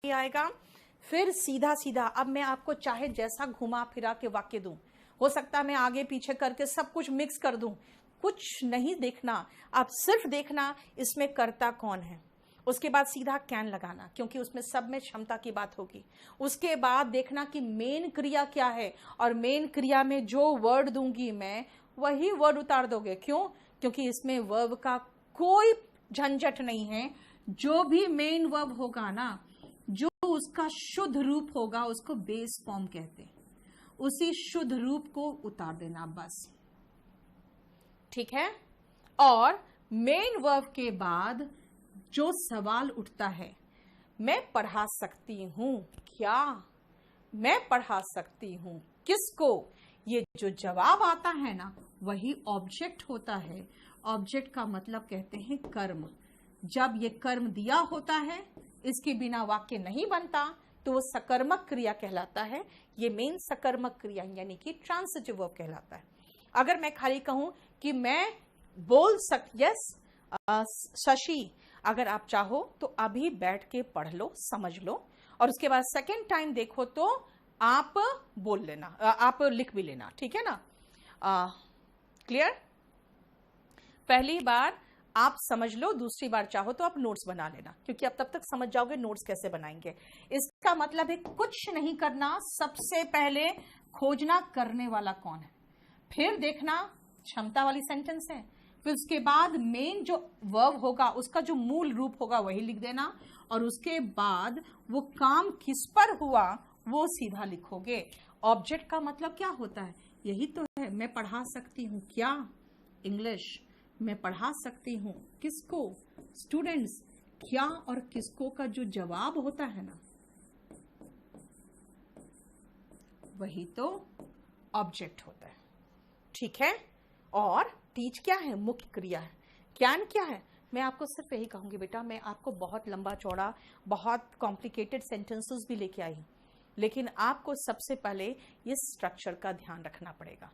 आएगा। फिर सीधा सीधा अब मैं आपको चाहे जैसा घुमा फिरा के वाक्य दूं, हो सकता है मैं आगे पीछे करके सब कुछ मिक्स कर दूं, कुछ नहीं देखना, आप सिर्फ देखना इसमें कर्ता कौन है। उसके बाद सीधा कैन लगाना, क्योंकि उसमें सब में क्षमता की बात होगी। उसके बाद देखना कि मेन क्रिया क्या है, और मेन क्रिया में जो वर्ड दूंगी मैं वही वर्ड उतार दोगे। क्यों? क्योंकि इसमें वर्ब का कोई झंझट नहीं है। जो भी मेन वर्ब होगा ना, जो उसका शुद्ध रूप होगा उसको बेस फॉर्म कहते हैं, उसी शुद्ध रूप को उतार देना बस, ठीक है। और मेन वर्ब के बाद जो सवाल उठता है, मैं पढ़ा सकती हूं क्या, मैं पढ़ा सकती हूं किसको, ये जो जवाब आता है ना वही ऑब्जेक्ट होता है। ऑब्जेक्ट का मतलब कहते हैं कर्म। जब ये कर्म दिया होता है, इसके बिना वाक्य नहीं बनता, तो वो सकर्मक क्रिया कहलाता है। ये मेन सकर्मक क्रिया यानी कि ट्रांसिटिव वर्ब कहलाता है। अगर मैं खाली कहूं कि मैं बोल यस शशि, अगर आप चाहो तो अभी बैठ के पढ़ लो, समझ लो, और उसके बाद सेकेंड टाइम देखो तो आप बोल लेना, आप लिख भी लेना, ठीक है ना। क्लियर? पहली बार आप समझ लो, दूसरी बार चाहो तो आप नोट्स बना लेना, क्योंकि आप तब तक समझ जाओगे नोट्स कैसे बनाएंगे। इसका मतलब है कुछ नहीं करना, सबसे पहले खोजना करने वाला कौन है, फिर देखना क्षमता वाली सेंटेंस है, फिर उसके बाद मेन जो वर्ब होगा उसका जो मूल रूप होगा वही लिख देना, और उसके बाद वो काम किस पर हुआ वो सीधा लिखोगे। ऑब्जेक्ट का मतलब क्या होता है? यही तो है, मैं पढ़ा सकती हूँ क्या, इंग्लिश। मैं पढ़ा सकती हूँ किसको, स्टूडेंट्स। क्या और किसको का जो जवाब होता है ना, वही तो ऑब्जेक्ट होता है, ठीक है। और टीच क्या है? मुख्य क्रिया है। कैन क्या है? मैं आपको सिर्फ यही कहूंगी बेटा, मैं आपको बहुत लंबा चौड़ा, बहुत कॉम्प्लिकेटेड सेंटेंसेस भी लेके आई हूं, लेकिन आपको सबसे पहले इस स्ट्रक्चर का ध्यान रखना पड़ेगा।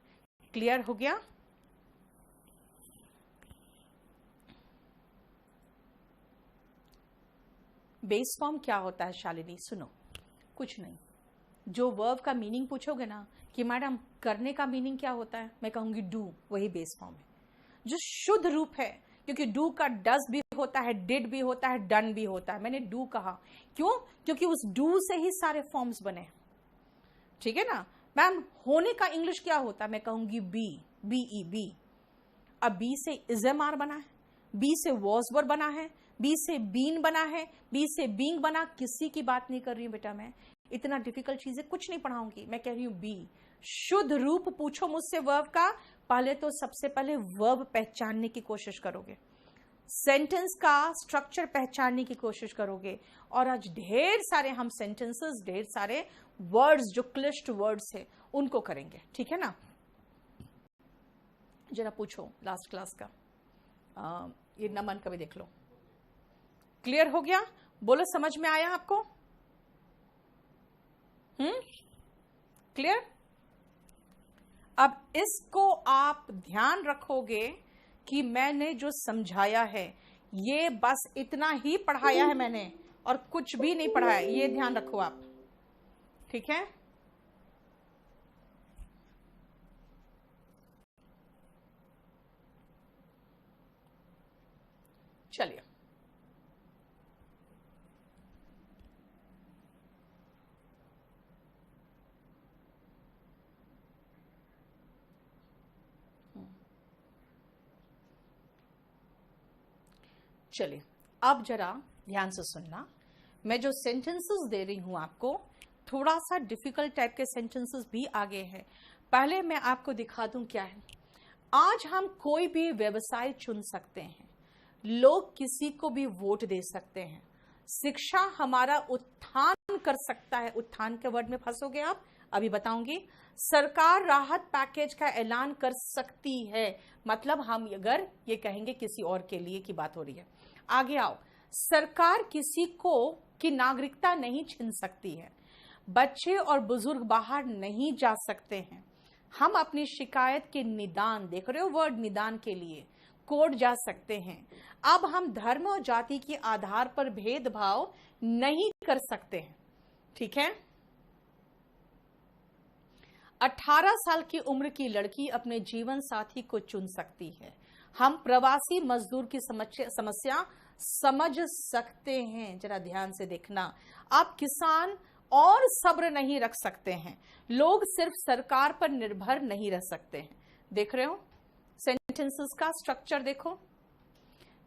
क्लियर हो गया? बेस फॉर्म क्या होता है शालिनी? सुनो, कुछ नहीं, जो वर्ब का मीनिंग पूछोगे ना कि मैडम करने का मीनिंग क्या होता है, मैं कहूंगी डू, वही बेस फॉर्म है। जो शुद्ध रूप है, क्योंकि डू का डज भी होता है, डिड भी होता है, डन भी होता है, मैंने डू कहा क्यों? क्योंकि उस डू से ही सारे फॉर्म्स बने, ठीक है ना। मैम होने का इंग्लिश क्या होता है, मैं कहूंगी बी, बीई, बी। अब बी से इजएमआर बना है, बी से वॉज वर्ब बना है, बी से बीन बना है, बी से बींग बना। किसी की बात नहीं कर रही हूं बेटा, मैं इतना डिफिकल्ट चीजें कुछ नहीं पढ़ाऊंगी, मैं कह रही हूं बी। शुद्ध रूप पूछो मुझसे वर्ब का, पहले तो सबसे पहले वर्ब पहचानने की कोशिश करोगे, सेंटेंस का स्ट्रक्चर पहचानने की कोशिश करोगे, और आज ढेर सारे हम सेंटेंसेस, ढेर सारे वर्ड्स जो क्लिष्ट वर्ड्स है उनको करेंगे, ठीक है ना। जरा पूछो लास्ट क्लास का, ये नमन का भी देख लो। क्लियर हो गया? बोलो समझ में आया आपको? क्लियर? अब इसको आप ध्यान रखोगे कि मैंने जो समझाया है ये बस इतना ही पढ़ाया है मैंने, और कुछ भी नहीं पढ़ाया, ये ध्यान रखो आप, ठीक है। चलिए, चलिए अब जरा ध्यान से सुनना। मैं जो सेंटेंसेस दे रही हूं आपको, थोड़ा सा डिफिकल्ट टाइप के सेंटेंसेस भी आगे हैं। पहले मैं आपको दिखा दूं क्या है। आज हम कोई भी व्यवसाय चुन सकते हैं, लोग किसी को भी वोट दे सकते हैं, शिक्षा हमारा उत्थान कर सकता है। उत्थान के वर्ड में फंसोगे आप, अभी बताऊंगी। सरकार राहत पैकेज का ऐलान कर सकती है, मतलब हम अगर ये कहेंगे किसी और के लिए की बात हो रही है। आगे आओ, सरकार किसी को की नागरिकता नहीं छीन सकती है, बच्चे और बुजुर्ग बाहर नहीं जा सकते हैं, हम अपनी शिकायत के निदान, देख रहे हो वर्ड निदान के लिए, कोर्ट जा सकते हैं। अब हम धर्म और जाति के आधार पर भेदभाव नहीं कर सकते हैं, ठीक है। 18 साल की उम्र की लड़की अपने जीवन साथी को चुन सकती है। हम प्रवासी मजदूर की समस्या समझ सकते हैं। जरा ध्यान से देखना, आप किसान और सब्र नहीं रख सकते हैं। लोग सिर्फ सरकार पर निर्भर नहीं रह सकते हैं। देख रहे हो सेंटेंसेस का स्ट्रक्चर, देखो।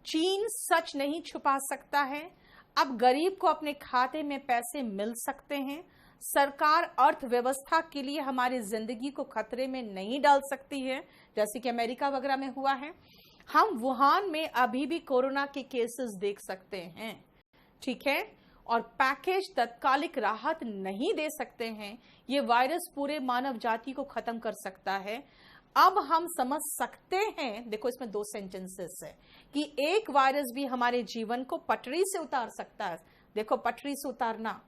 चीन सच नहीं छुपा सकता है। अब गरीब को अपने खाते में पैसे मिल सकते हैं। सरकार अर्थव्यवस्था के लिए हमारी जिंदगी को खतरे में नहीं डाल सकती है, जैसे कि अमेरिका वगैरह में हुआ है। हम वुहान में अभी भी कोरोना के केसेस देख सकते हैं, ठीक है। और पैकेज तत्कालिक राहत नहीं दे सकते हैं। ये वायरस पूरे मानव जाति को खत्म कर सकता है। अब हम समझ सकते हैं, देखो इसमें 2 सेंटेंसेस है, कि एक वायरस भी हमारे जीवन को पटरी से उतार सकता है। देखो, पटरी से उतारना,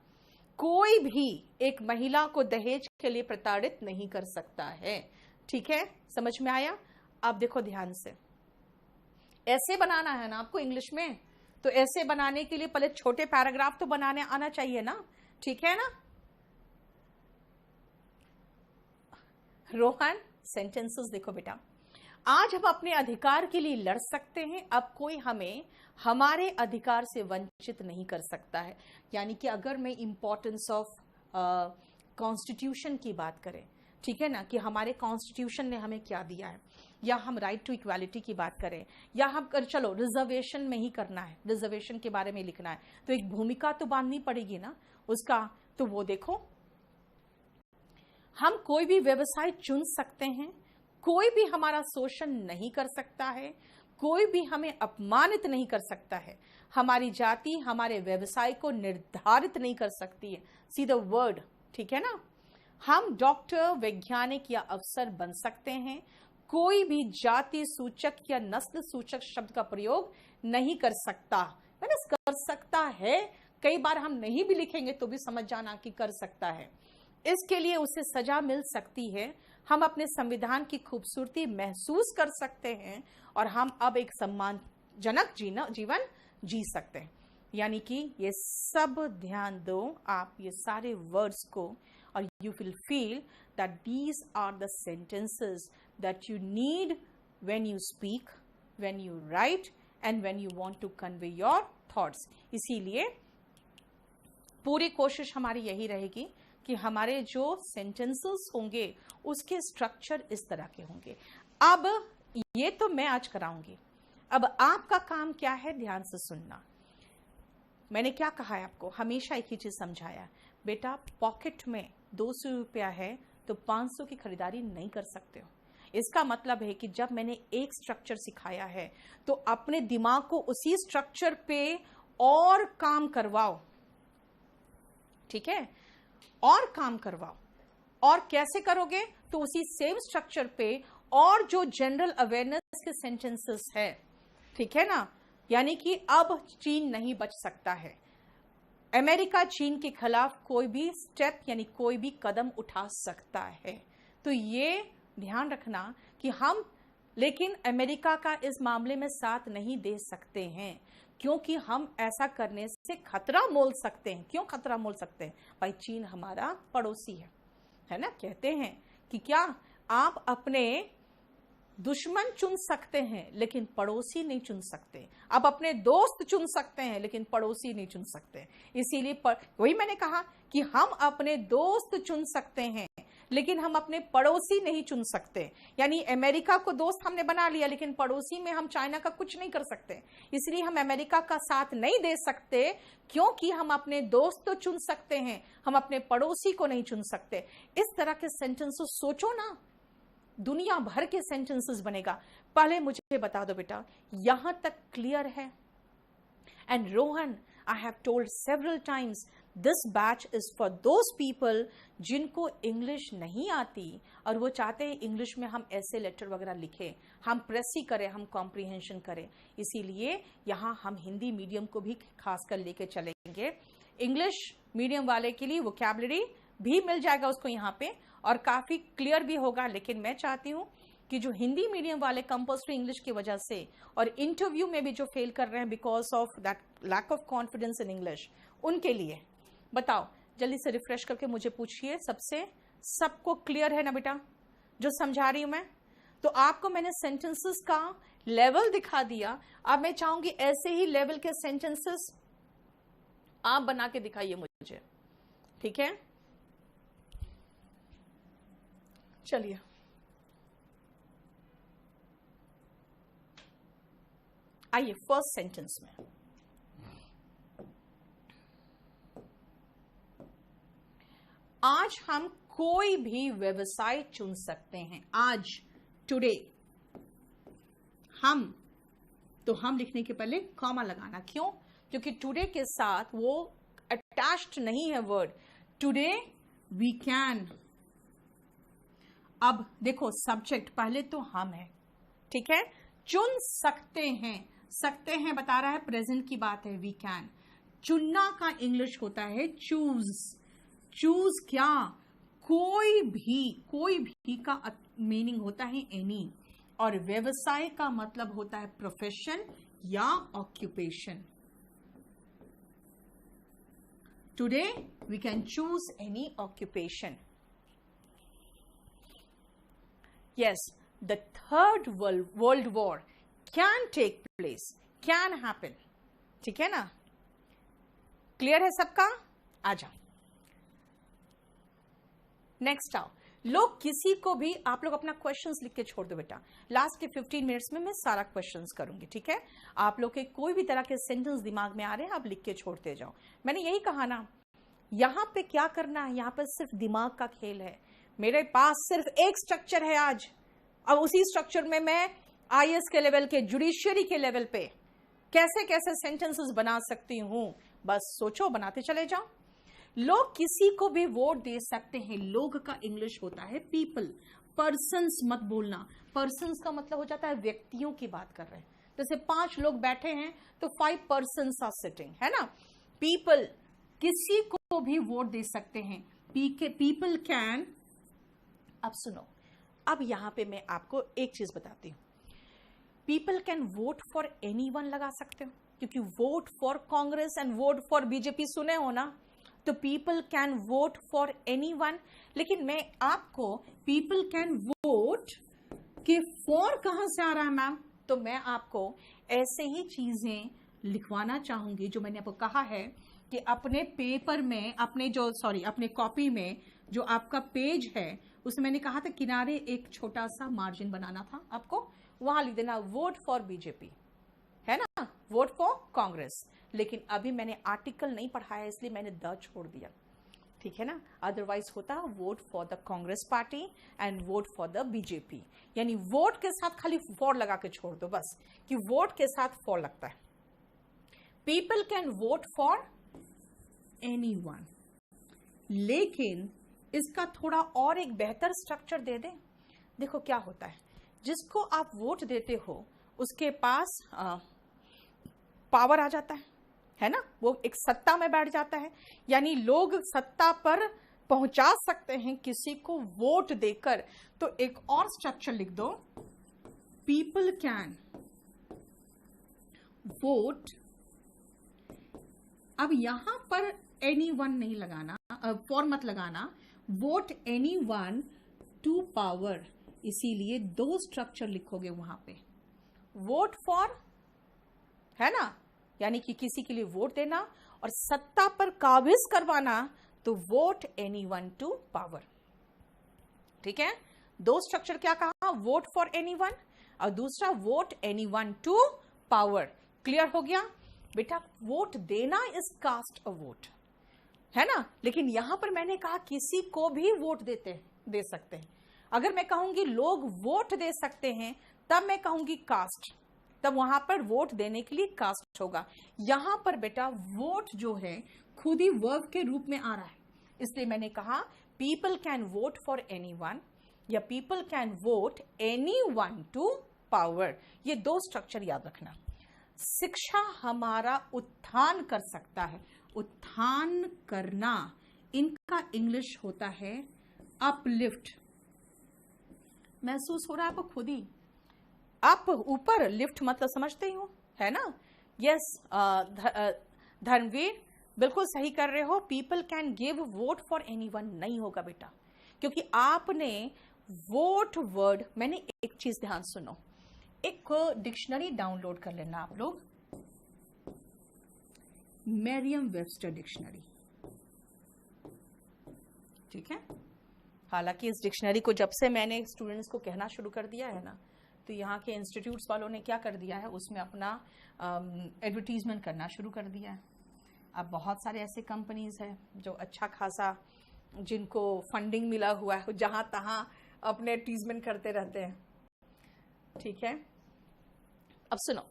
कोई भी एक महिला को दहेज के लिए प्रताड़ित नहीं कर सकता है, ठीक है। समझ में आया? अब देखो ध्यान से, ऐसे बनाना है ना आपको इंग्लिश में, तो ऐसे बनाने के लिए पहले छोटे पैराग्राफ तो बनाने आना चाहिए ना, ठीक है ना। रोहन, सेंटेंसेस देखो बेटा। आज हम अपने अधिकार के लिए लड़ सकते हैं। अब कोई हमें हमारे अधिकार से वंचित नहीं कर सकता है। यानी कि अगर मैं इंपॉर्टेंस ऑफ कॉन्स्टिट्यूशन की बात करें, ठीक है ना, कि हमारे कॉन्स्टिट्यूशन ने हमें क्या दिया है, या हम राइट टू इक्वालिटी की बात करें, या हम चलो रिजर्वेशन में ही करना है, रिजर्वेशन के बारे में लिखना है, तो एक भूमिका तो बांधनी पड़ेगी ना उसका। तो वो देखो, हम कोई भी व्यवसाय चुन सकते हैं। कोई भी हमारा शोषण नहीं कर सकता है। कोई भी हमें अपमानित नहीं कर सकता है। हमारी जाति हमारे व्यवसाय को निर्धारित नहीं कर सकती है। सी द वर्ड, ठीक है ना। हम डॉक्टर, वैज्ञानिक या अफसर बन सकते हैं। कोई भी जाति सूचक या नस्ल सूचक शब्द का प्रयोग नहीं कर सकता। मैंने कर सकता है, कई बार हम नहीं भी लिखेंगे तो भी समझ जाना कि कर सकता है। इसके लिए उसे सजा मिल सकती है। हम अपने संविधान की खूबसूरती महसूस कर सकते हैं और हम अब एक सम्मानजनक जीवन जी सकते हैं। यानी कि ये सब ध्यान दो आप ये सारे वर्ड्स को, और you will feel that these are the sentences that you need when you speak, when you write and when you want to convey your thoughts. इसीलिए पूरी कोशिश हमारी यही रहेगी कि हमारे जो सेंटेंसेस होंगे उसके स्ट्रक्चर इस तरह के होंगे। अब ये तो मैं आज कराऊंगी, अब आपका काम क्या है, ध्यान से सुनना। मैंने क्या कहा है आपको, हमेशा एक ही चीज समझाया, बेटा पॉकेट में 200 रुपया है तो 500 की खरीदारी नहीं कर सकते हो। इसका मतलब है कि जब मैंने एक स्ट्रक्चर सिखाया है तो अपने दिमाग को उसी स्ट्रक्चर पे और काम करवाओ, ठीक है, और काम करवाओ। और कैसे करोगे, तो उसी सेम स्ट्रक्चर पे और जो जनरल अवेयरनेस के सेंटेंसेस है, ठीक है ना। यानी कि अब चीन नहीं बच सकता है। अमेरिका चीन के खिलाफ कोई भी स्टेप यानी कोई भी कदम उठा सकता है। तो ये ध्यान रखना कि हम लेकिन अमेरिका का इस मामले में साथ नहीं दे सकते हैं, क्योंकि हम ऐसा करने से खतरा मोल सकते हैं। क्यों खतरा मोल सकते हैं? भाई चीन हमारा पड़ोसी है ना। कहते हैं कि क्या आप अपने दुश्मन चुन सकते हैं लेकिन पड़ोसी नहीं चुन सकते। आप अपने दोस्त चुन सकते हैं लेकिन पड़ोसी नहीं चुन सकते। इसीलिए वही मैंने कहा कि हम अपने दोस्त चुन सकते हैं लेकिन हम अपने पड़ोसी नहीं चुन सकते। यानी अमेरिका को दोस्त हमने बना लिया लेकिन पड़ोसी में हम चाइना का कुछ नहीं कर सकते। इसलिए हम अमेरिका का साथ नहीं दे सकते, क्योंकि हम अपने दोस्त तो चुन सकते हैं, हम अपने पड़ोसी को नहीं चुन सकते। इस तरह के सेंटेंसेस सोचो ना, दुनिया भर के सेंटेंसेस बनेगा। पहले मुझे बता दो बेटा, यहां तक क्लियर है? And Rohan, I have told several times, this batch is for those people जिनको इंग्लिश नहीं आती और वो चाहते हैं इंग्लिश में हम ऐसे लेटर वगैरह लिखें, हम प्रेसी करें, हम कॉम्प्रिहेंशन करें। इसीलिए यहाँ हम हिंदी मीडियम को भी खासकर लेके चलेंगे। इंग्लिश मीडियम वाले के लिए वोकैबुलरी भी मिल जाएगा उसको यहाँ पे, और काफी क्लियर भी होगा। लेकिन मैं चाहती हूँ कि जो हिंदी मीडियम वाले कंपल्सरी इंग्लिश की वजह से और इंटरव्यू में भी जो फेल कर रहे हैं because of that lack of confidence in English, उनके लिए बताओ, जल्दी से रिफ्रेश करके मुझे पूछिए। सबको क्लियर है ना बेटा जो समझा रही हूं मैं? तो आपको मैंने सेंटेंसेस का लेवल दिखा दिया। अब मैं चाहूंगी ऐसे ही लेवल के सेंटेंसेस आप बना के दिखाइए मुझे, ठीक है? चलिए, आइए फर्स्ट सेंटेंस में। आज हम कोई भी व्यवसाय चुन सकते हैं। आज, टुडे। हम, तो हम लिखने के पहले कॉमा लगाना। क्यों? क्योंकि टुडे के साथ वो अटैच्ड नहीं है वर्ड। Today we can. अब देखो सब्जेक्ट पहले तो हम है, ठीक है? चुन सकते हैं, सकते हैं बता रहा है, प्रेजेंट की बात है, वी कैन। चुनना का इंग्लिश होता है चूज। चूज क्या? कोई भी का मीनिंग होता है एनी, और व्यवसाय का मतलब होता है प्रोफेशन या occupation. Today we can choose any occupation. Yes, the third world war can take place, can happen. ठीक है ना? क्लियर है सबका? आ जाओ, नेक्स्ट आओ। लोग किसी को भी, आप लोग अपना क्वेश्चंस लिख के छोड़ दो बेटा। लास्ट के 15 मिनट्स में मैं सारा क्वेश्चंस करूंगी, ठीक है? आप लोग के कोई भी तरह के सेंटेंस दिमाग में आ रहे हैं, आप लिख के छोड़ते जाओ। मैंने यही कहा ना, यहां पे क्या करना है, यहां पर सिर्फ दिमाग का खेल है। मेरे पास सिर्फ एक स्ट्रक्चर है आज, अब उसी स्ट्रक्चर में मैं आईएएस के लेवल के, जुडिशियरी के लेवल पे कैसे कैसे सेंटेंसेस बना सकती हूं, बस सोचो, बनाते चले जाओ। लोग किसी को भी वोट दे सकते हैं। लोग का इंग्लिश होता है पीपल। पर्सन्स मत बोलना, पर्सन्स का मतलब हो जाता है व्यक्तियों की बात कर रहे हैं। जैसे 5 लोग बैठे हैं तो 5 पर्सन्स आर सिटिंग, है ना? पीपल, किसी को भी वोट दे सकते हैं। People can. अब सुनो, अब यहां पे मैं आपको एक चीज बताती हूं। People can vote for anyone लगा सकते हो, क्योंकि vote for Congress and vote for BJP सुने हो ना, तो people can vote for anyone. लेकिन मैं आपको पीपल कैन वोट के फॉर कहां से आ रहा है मैम, तो मैं आपको ऐसे ही चीजें लिखवाना चाहूंगी जो मैंने आपको कहा है कि अपने पेपर में, अपने कॉपी में जो आपका पेज है उसमें मैंने कहा था किनारे एक छोटा सा मार्जिन बनाना था आपको, वहां लिख देना वोट फॉर बीजेपी, है ना, वोट फॉर कांग्रेस। लेकिन अभी मैंने आर्टिकल नहीं पढ़ाया इसलिए मैंने द छोड़ दिया, ठीक है ना? अदरवाइज होता vote for the Congress party and vote for the BJP, यानी वोट के साथ खाली फॉर लगा के छोड़ दो बस, कि वोट के साथ फॉर लगता है। People can vote for anyone, लेकिन इसका थोड़ा और एक बेहतर स्ट्रक्चर दे दें। देखो क्या होता है, जिसको आप वोट देते हो उसके पास पावर आ जाता है ना? वो एक सत्ता में बैठ जाता है, यानी लोग सत्ता पर पहुंचा सकते हैं किसी को वोट देकर। तो एक और स्ट्रक्चर लिख दो, पीपल कैन वोट। अब यहां पर एनीवन नहीं लगाना, फॉर मत लगाना, वोट एनीवन टू पावर, इसीलिए 2 स्ट्रक्चर लिखोगे वहां पे। वोट फॉर, है ना, यानी कि किसी के लिए वोट देना, और सत्ता पर काबिज करवाना तो वोट एनीवन टू पावर, ठीक है? 2 स्ट्रक्चर क्या कहा, वोट फॉर एनीवन और दूसरा vote anyone to power. Clear हो गया बेटा? वोट देना इज कास्ट अ वोट, है ना? लेकिन यहां पर मैंने कहा किसी को भी वोट दे सकते हैं। अगर मैं कहूंगी लोग वोट दे सकते हैं तब मैं कहूंगी कास्ट, तब वहां पर वोट देने के लिए कास्ट होगा। यहां पर बेटा वोट जो है खुद ही वर्ब के रूप में आ रहा है, इसलिए मैंने कहा people can vote for anyone या people can vote anyone to power. ये 2 स्ट्रक्चर याद रखना। शिक्षा हमारा उत्थान कर सकता है। उत्थान करना, इनका इंग्लिश होता है अपलिफ्ट। महसूस हो रहा है आपको खुद ही। आप ऊपर लिफ्ट मतलब समझते ही हो, है ना? यस, धर्मवीर बिल्कुल सही कर रहे हो। People can give vote for anyone, नहीं होगा बेटा, क्योंकि आपने वोट वर्ड, मैंने एक चीज ध्यान सुनो, एक डिक्शनरी डाउनलोड कर लेना आप लोग, मेरियम वेबस्टर डिक्शनरी, ठीक है? हालांकि इस डिक्शनरी को जब से मैंने स्टूडेंट्स को कहना शुरू कर दिया है ना, तो यहाँ के इंस्टीट्यूट्स वालों ने क्या कर दिया है, उसमें अपना एडवर्टीजमेंट करना शुरू कर दिया है। अब बहुत सारे ऐसे कंपनीज हैं जो अच्छा खासा, जिनको फंडिंग मिला हुआ है, जहां तहां अपने एडवर्टीजमेंट करते रहते हैं, ठीक है? अब सुनो,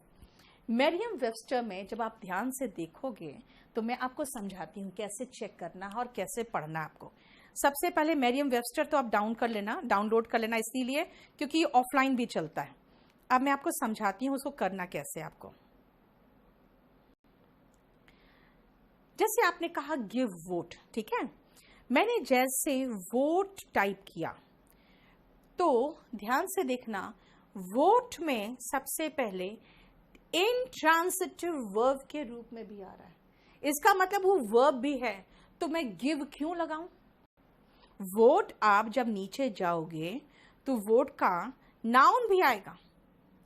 मेरियम वेबस्टर में जब आप ध्यान से देखोगे तो मैं आपको समझाती हूँ कैसे चेक करना है और कैसे पढ़ना है आपको। सबसे पहले मेरियम वेबस्टर तो आप डाउनलोड कर लेना, इसीलिए क्योंकि ये ऑफलाइन भी चलता है। अब मैं आपको समझाती हूँ उसको करना कैसे आपको। जैसे आपने कहा गिव वोट, ठीक है? मैंने जैसे वोट टाइप किया तो ध्यान से देखना, वोट में सबसे पहले इंट्रांसिटिव वर्ब के रूप में भी आ रहा है। इसका मतलब वो वर्ब भी है, तो मैं गिव क्यों लगाऊं? वोट आप जब नीचे जाओगे तो वोट का नाउन भी आएगा,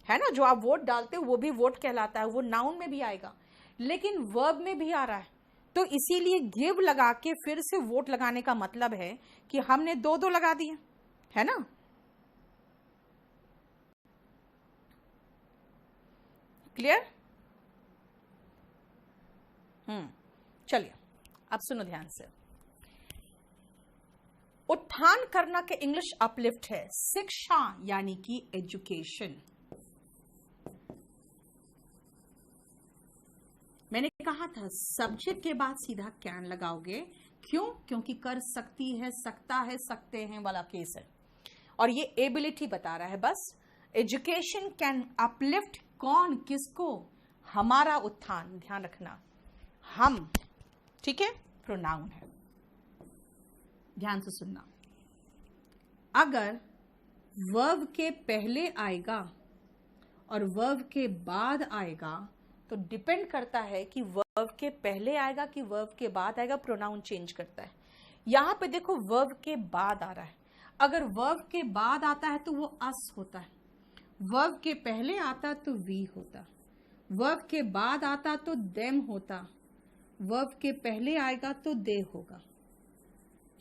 है ना? जो आप वोट डालते हो वो भी वोट कहलाता है, वो नाउन में भी आएगा, लेकिन वर्ब में भी आ रहा है। तो इसीलिए गिव लगा के फिर से वोट लगाने का मतलब है कि हमने दो दो लगा दिए, है ना? क्लियर? चलिए अब सुनो ध्यान से। उत्थान करना के इंग्लिश अपलिफ्ट है शिक्षा, यानी कि एजुकेशन। मैंने कहा था सब्जेक्ट के बाद सीधा कैन लगाओगे, क्यों? क्योंकि कर सकती है, सकता है, सकते हैं वाला केस है, और ये एबिलिटी बता रहा है बस। एजुकेशन कैन अपलिफ्ट कौन, किसको? हमारा उत्थान, ध्यान रखना, हम, ठीक है? प्रोनाउन है, ध्यान से सुनना। अगर वर्ब के पहले आएगा और वर्ब के बाद आएगा तो डिपेंड करता है कि वर्ब के पहले आएगा कि वर्ब के बाद आएगा, प्रोनाउन चेंज करता है। यहां पे देखो वर्ब के बाद आ रहा है, अगर वर्ब के बाद आता है तो वो अस होता है, वर्ब के पहले आता तो वी होता, वर्ब के बाद आता तो देम होता, वर्ब के पहले आएगा तो दे होगा,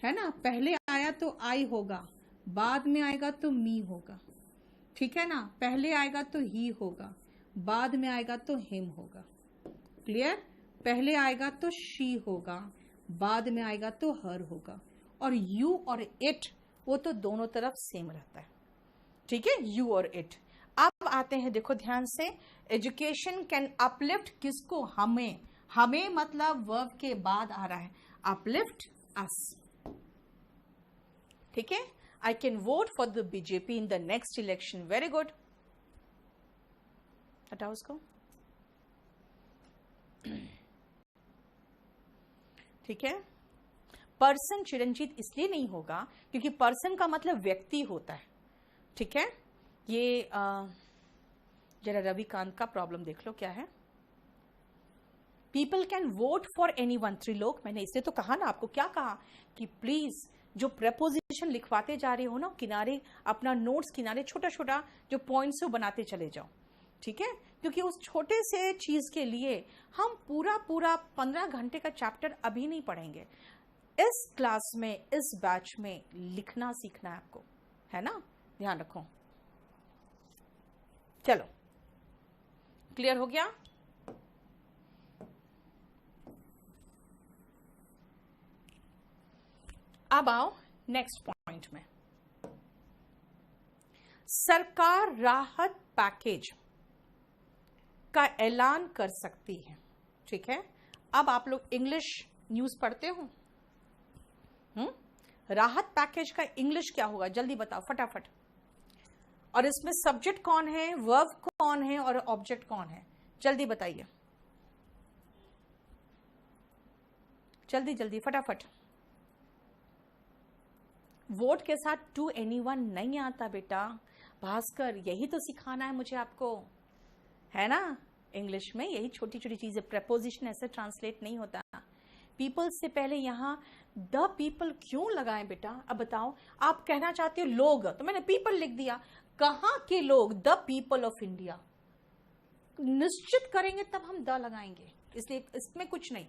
है ना? पहले आया तो आई होगा, बाद में आएगा तो मी होगा, ठीक है ना? पहले आएगा तो ही होगा, बाद में आएगा तो हिम होगा। क्लियर? पहले आएगा तो शी होगा, बाद में आएगा तो हर होगा, और यू और इट वो तो दोनों तरफ सेम रहता है, ठीक है? यू और इट। अब आते हैं, देखो ध्यान से, एजुकेशन कैन अपलिफ्ट किसको? हमें। हमें मतलब वर्ब के बाद आ रहा है, अपलिफ्ट अस, ठीक है? I can vote for the BJP in the next election. Very good, हटाओ उसको, ठीक है? पर्सन चिरंजीत इसलिए नहीं होगा क्योंकि पर्सन का मतलब व्यक्ति होता है, ठीक है? ये जरा रविकांत का प्रॉब्लम देख लो क्या है। People can vote for anyone, Trilok, मैंने इसलिए तो कहा ना आपको, क्या कहा कि प्लीज जो प्रेपोजिशन लिखवाते जा रहे हो ना, किनारे अपना नोट्स किनारे छोटा छोटा जो पॉइंट्स है वो बनाते चले जाओ, ठीक है? क्योंकि उस छोटे से चीज के लिए हम पूरा 15 घंटे का चैप्टर अभी नहीं पढ़ेंगे। इस क्लास में, इस बैच में लिखना सीखना है आपको, है ना? ध्यान रखो। चलो, क्लियर हो गया? अब आओ नेक्स्ट पॉइंट में। सरकार राहत पैकेज का ऐलान कर सकती है, ठीक है? अब आप लोग इंग्लिश न्यूज पढ़ते हो, राहत पैकेज का इंग्लिश क्या होगा जल्दी बताओ फटाफट। और इसमें सब्जेक्ट कौन है, वर्ब कौन है और ऑब्जेक्ट कौन है, जल्दी बताइए, जल्दी जल्दी फटाफट। वोट के साथ टू एनीवन नहीं आता बेटा। भास्कर, यही तो सिखाना है मुझे आपको, है ना। इंग्लिश में यही छोटी छोटी चीजें, प्रेपोजिशन ऐसे ट्रांसलेट नहीं होता। पीपल से पहले यहाँ द पीपल क्यों लगाएं बेटा? अब बताओ, आप कहना चाहते हो लोग, तो मैंने पीपल लिख दिया। कहाँ के लोग? The people of India. निश्चित करेंगे तब हम द लगाएंगे, इसलिए इसमें कुछ नहीं।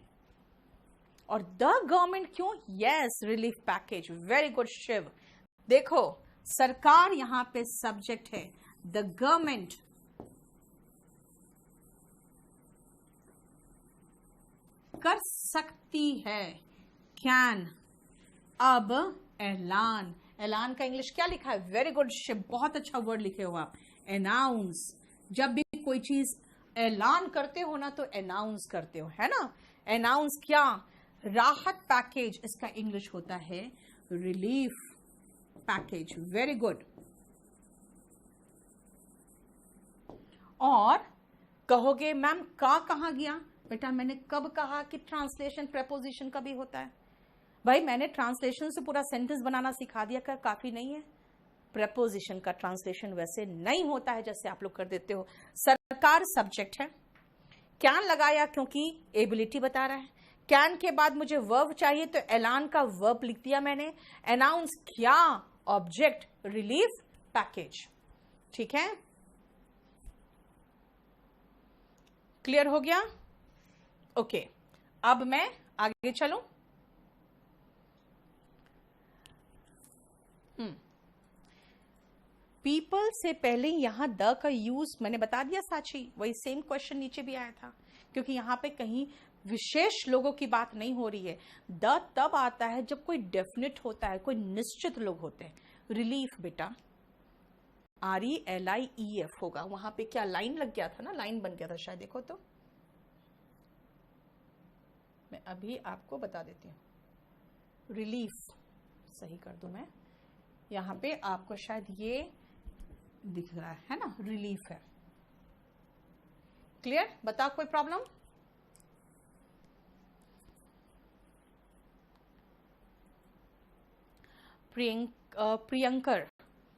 और द गवर्नमेंट क्यों? Yes, relief package. Very good Shiv. देखो, सरकार यहां पे सब्जेक्ट है, द गवर्नमेंट कर सकती है, कैन। अब ऐलान, ऐलान का इंग्लिश क्या लिखा है? वेरी गुड शिव, बहुत अच्छा वर्ड लिखे हो आप, अनाउंस। जब भी कोई चीज ऐलान करते हो ना, तो अनाउंस करते हो, है ना। अनाउंस क्या? राहत पैकेज, इसका इंग्लिश होता है रिलीफ पैकेज। Very good. और कहोगे मैम का कहां गया? बेटा मैंने कब कहा कि ट्रांसलेशन प्रेपोजिशन का भी होता है? भाई मैंने ट्रांसलेशन से पूरा सेंटेंस बनाना सिखा दिया, क्या काफी नहीं है? प्रेपोजिशन का ट्रांसलेशन वैसे नहीं होता है जैसे आप लोग कर देते हो। सरकार सब्जेक्ट है, कैन लगाया क्योंकि एबिलिटी बता रहा है। कैन के बाद मुझे वर्ब चाहिए, तो ऐलान का वर्ब लिख दिया मैंने। अनाउंस क्या? Object, relief package. ठीक है, क्लियर हो गया? ओके, अब मैं आगे चलूं। पीपल से पहले यहां द का यूज मैंने बता दिया साची, वही सेम क्वेश्चन नीचे भी आया था, क्योंकि यहां पे कहीं विशेष लोगों की बात नहीं हो रही है। द तब आता है जब कोई डेफिनेट होता है, कोई निश्चित लोग होते हैं। रिलीफ बेटा RELIEF होगा। वहां पे क्या लाइन लग गया था ना, लाइन बन गया था शायद, देखो तो मैं अभी आपको बता देती हूँ। रिलीफ सही कर दूं मैं, यहां पे आपको शायद ये दिख रहा है ना, रिलीफ है। क्लियर? बताओ कोई प्रॉब्लम? प्रियंकर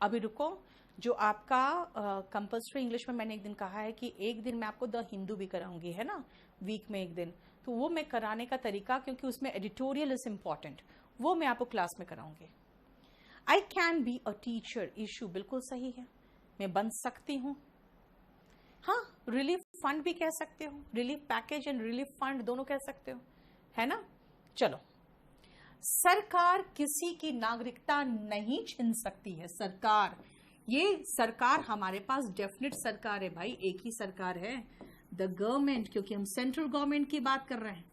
अभी रुको, जो आपका कंपल्सरी इंग्लिश में मैंने एक दिन कहा है कि एक दिन मैं आपको द हिंदू भी कराऊंगी, है ना, वीक में एक दिन, तो वो मैं कराने का तरीका, क्योंकि उसमें एडिटोरियल इज इंपॉर्टेंट, वो मैं आपको क्लास में कराऊंगी। I can be a teacher, Ishu बिल्कुल सही है, मैं बन सकती हूं। हाँ, रिलीफ फंड भी कह सकते हो, relief package and relief fund दोनों कह सकते हो, है ना। चलो, सरकार किसी की नागरिकता नहीं छीन सकती है। सरकार, ये सरकार हमारे पास डेफिनेट सरकार है भाई, एक ही सरकार है, द गवर्नमेंट, क्योंकि हम सेंट्रल गवर्नमेंट की बात कर रहे हैं,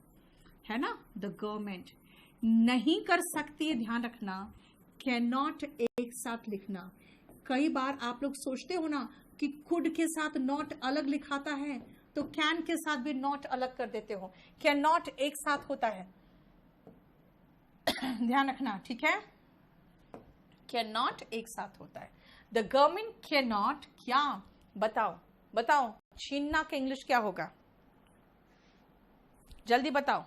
है ना। द गवर्नमेंट नहीं कर सकती है, ध्यान रखना, कैन नॉट एक साथ लिखना। कई बार आप लोग सोचते हो ना कि कुड के साथ नॉट अलग लिखाता है, तो कैन के साथ भी नॉट अलग कर देते हो, कैन नॉट एक साथ होता है, ध्यान रखना, ठीक है। कैन नॉट एक साथ होता है। द गवर्नमेंट कैन नॉट क्या? बताओ बताओ, छीनना का इंग्लिश क्या होगा? जल्दी बताओ।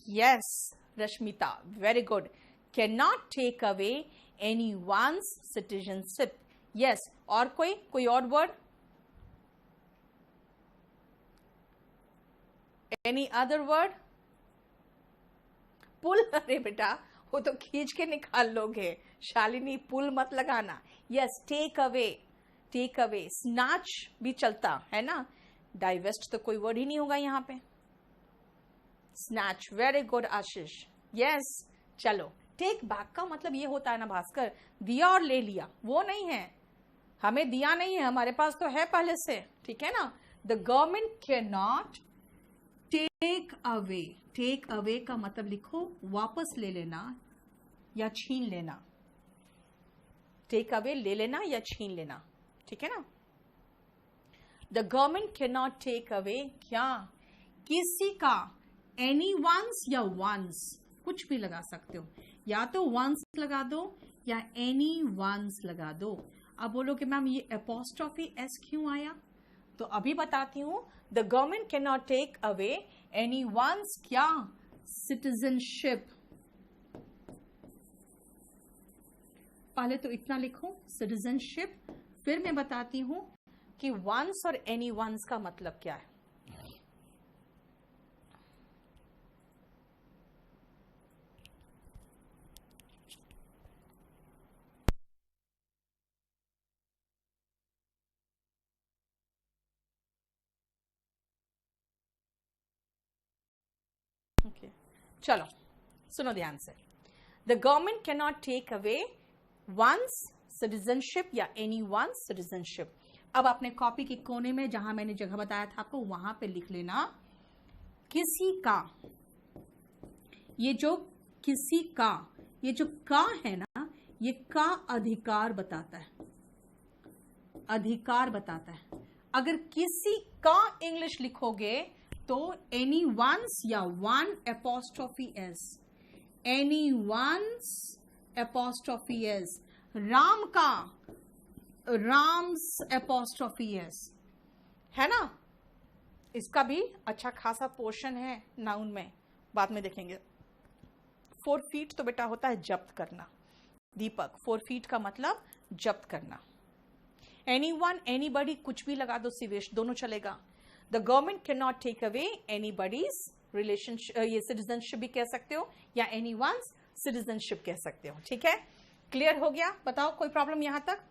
Yes Rashmita, very good. Can not take away anyone's citizenship. yes, और कोई और word? Any other word? Pull? अरे बेटा वो तो खींच के निकाल लोगे शालिनी, पुल मत लगाना। Yes, take away, take away. Snatch भी चलता है ना, डाइवेस्ट तो कोई वर्ड ही नहीं होगा यहाँ पे। स्नैच, वेरी गुड आशीष। यस, चलो, टेक बैक का मतलब ये होता है ना भास्कर, दिया और ले लिया, वो नहीं है, हमें दिया नहीं है, हमारे पास तो है पहले से, ठीक है ना। The government can not take away, take away का मतलब लिखो वापस ले लेना या छीन लेना। टेक अवे ले लेना या छीन लेना, ठीक है ना। The government can not take away क्या? किसी का, एनी वंस या वंस, कुछ भी लगा सकते हो, या तो वंस लगा दो या एनी वंस लगा दो। अब बोलोगे मैम ये एपोस्ट्रोफी एस क्यों आया? तो अभी बताती हूं। The government can not take away anyone's क्या? सिटीजनशिप। पहले तो इतना लिखो सिटीजनशिप, फिर मैं बताती हूं कि वंस और एनी वंस का मतलब क्या है। ओके, चलो सुनो ध्यान से। The government can not take away one's citizenship या एनी वंस सिटीजनशिप। अब अपने कॉपी के कोने में जहां मैंने जगह बताया था आपको वहां पे लिख लेना किसी का, ये जो किसी का, ये जो का है ना, ये का अधिकार बताता है, अधिकार बताता है। अगर किसी का इंग्लिश लिखोगे तो एनी वंस या one apostrophe s, anyone's apostrophe s, Ram का, राम्स एपोस्ट्रोफी एस, है ना। इसका भी अच्छा खासा पोर्शन है नाउन में, बाद में देखेंगे। 4 फीट तो बेटा होता है जब्त करना, दीपक 4 फीट का मतलब जब्त करना। एनी वन, एनीबडी, कुछ भी लगा दो, सिवेश, दोनों चलेगा। The government can not take away anybody's relationship, ये सिटीजनशिप भी कह सकते हो या एनी वंस सिटीजनशिप कह सकते हो। ठीक है, क्लियर हो गया? बताओ कोई प्रॉब्लम यहां तक?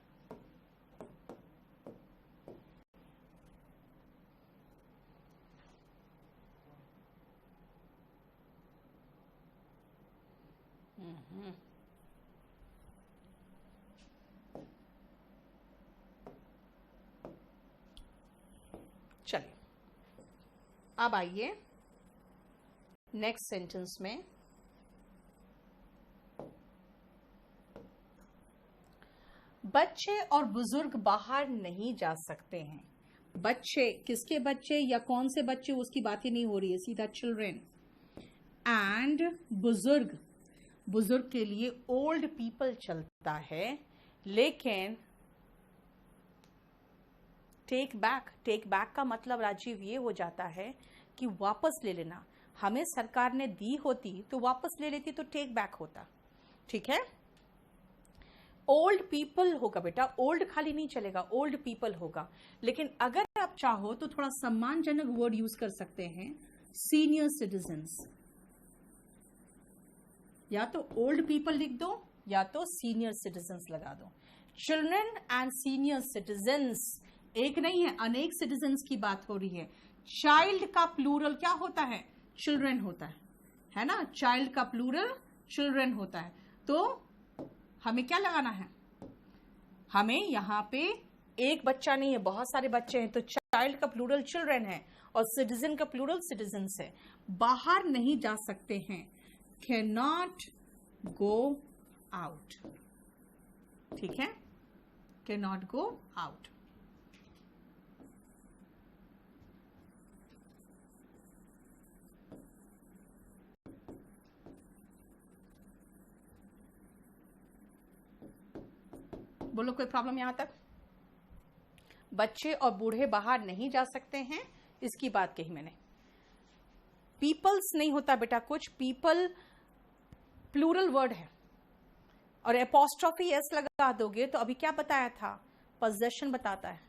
चलिए अब आइए नेक्स्ट सेंटेंस में। बच्चे और बुजुर्ग बाहर नहीं जा सकते हैं। बच्चे, किसके बच्चे या कौन से बच्चे, उसकी बात ही नहीं हो रही है, सीधा चिल्ड्रेन। एंड बुजुर्ग, बुजुर्ग के लिए ओल्ड पीपल चलता है, लेकिन टेक बैक, टेक बैक का मतलब राजीव ये हो जाता है कि वापस ले लेना। हमें सरकार ने दी होती तो वापस ले लेती तो टेक बैक होता। ठीक है, ओल्ड पीपल होगा बेटा, ओल्ड खाली नहीं चलेगा, ओल्ड पीपल होगा। लेकिन अगर आप चाहो तो थोड़ा सम्मानजनक वर्ड यूज कर सकते हैं, सीनियर सिटीजन्स। या तो ओल्ड पीपल लिख दो या तो सीनियर सिटीजन्स लगा दो। चिल्ड्रन एंड सीनियर सिटीजन्स एक नहीं है, अनेक सिटीजन्स की बात हो रही है। चाइल्ड का प्लूरल क्या होता है? चिल्ड्रन होता है ना। चाइल्ड का प्लूरल चिल्ड्रन होता है। तो हमें क्या लगाना है? हमें यहां पे एक बच्चा नहीं है, बहुत सारे बच्चे हैं, तो चाइल्ड का प्लूरल चिल्ड्रन है और सिटीजन का प्लूरल सिटीजन्स है। बाहर नहीं जा सकते हैं, कैन नॉट गो आउट। ठीक है, कैन नॉट गो आउट। बोलो कोई प्रॉब्लम यहां तक? बच्चे और बूढ़े बाहर नहीं जा सकते हैं, इसकी बात कही मैंने। पीपल्स नहीं होता बेटा कुछ, पीपल प्लूरल वर्ड है और एपोस्ट्रोफी एस लगा दोगे तो अभी क्या बताया था? पोजेशन बताता है।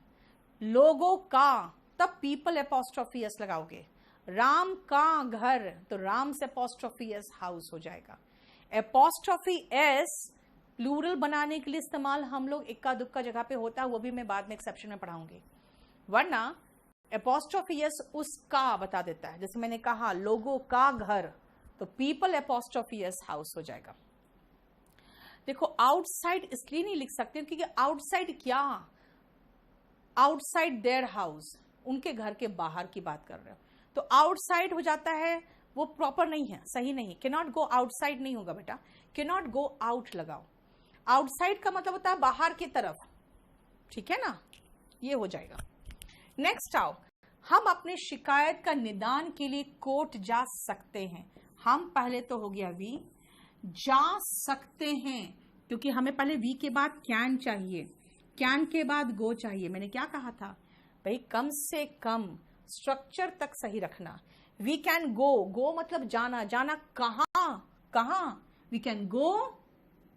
लोगों का, तब पीपल एपोस्ट्रोफी एस लगाओगे। राम का घर, तो राम से एपोस्ट्रोफी एस हाउस हो जाएगा। एपोस्ट्रोफी एस प्लूरल बनाने के लिए इस्तेमाल हम लोग इक्का दुक्का जगह पे होता है, वो भी मैं बाद में एक्सेप्शन में पढ़ाऊंगी। वरना एपोस्ट्रोफी एस उसका बता देता है। जैसे मैंने कहा लोगों का घर, तो पीपल एपोस्ट्रोफी एस हाउस हो जाएगा। देखो आउटसाइड इसलिए नहीं लिख सकते क्योंकि आउटसाइड क्या, आउटसाइड देयर हाउस, उनके घर के बाहर की बात कर रहे हो, तो आउटसाइड हो जाता है, वो प्रॉपर नहीं है, सही नहीं। कैन नॉट गो आउटसाइड नहीं होगा बेटा, कैन नॉट गो आउट लगाओ। आउटसाइड का मतलब होता है बाहर की तरफ। ठीक है ना, ये हो जाएगा। नेक्स्ट आओ, हम अपने शिकायत का निदान के लिए कोर्ट जा सकते हैं। हम पहले तो हो गया वी, जा सकते हैं, क्योंकि हमें पहले वी के बाद कैन चाहिए, कैन के बाद गो चाहिए। मैंने क्या कहा था भाई, कम से कम स्ट्रक्चर तक सही रखना। वी कैन गो, गो मतलब जाना, जाना कहां, कहां? वी कैन गो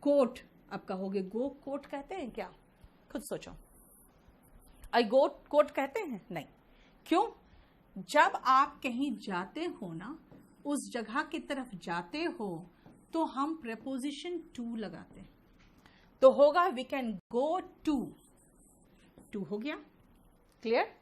कोर्ट, अब कहोगे गो कोर्ट कहते हैं क्या? खुद सोचो। आई गो कोर्ट कहते हैं? नहीं। क्यों? जब आप कहीं जाते हो ना, उस जगह की तरफ जाते हो, तो हम प्रेपोजिशन टू लगाते हैं, तो होगा we can go to. To हो गया, क्लियर?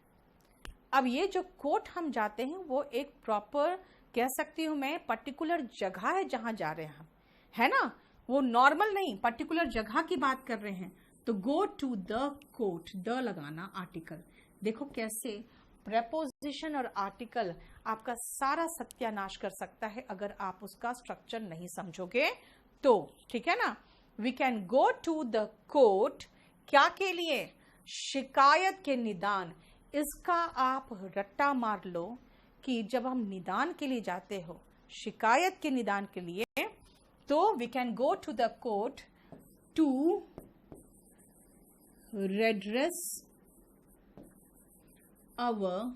अब ये जो कोर्ट हम जाते हैं वो एक प्रॉपर, कह सकती हूं मैं, पर्टिकुलर जगह है जहां जा रहे हैं हम, है ना? वो नॉर्मल नहीं, पर्टिकुलर जगह की बात कर रहे हैं। तो go to the court, the लगाना आर्टिकल। देखो कैसे प्रेपोजिशन और आर्टिकल आपका सारा सत्यानाश कर सकता है अगर आप उसका स्ट्रक्चर नहीं समझोगे तो, ठीक है ना? We can go to the court, क्या के लिए? शिकायत के निदान। इसका आप रट्टा मार लो कि जब हम निदान के लिए जाते हो, शिकायत के निदान के लिए, तो we can go to the court to redress our,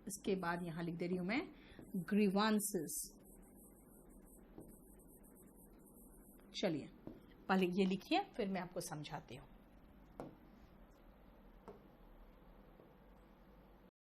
इसके बाद यहां लिख दे रही हूं मैं, ग्रीवांसेस। चलिए पहले ये लिखिए, फिर मैं आपको समझाती हूं।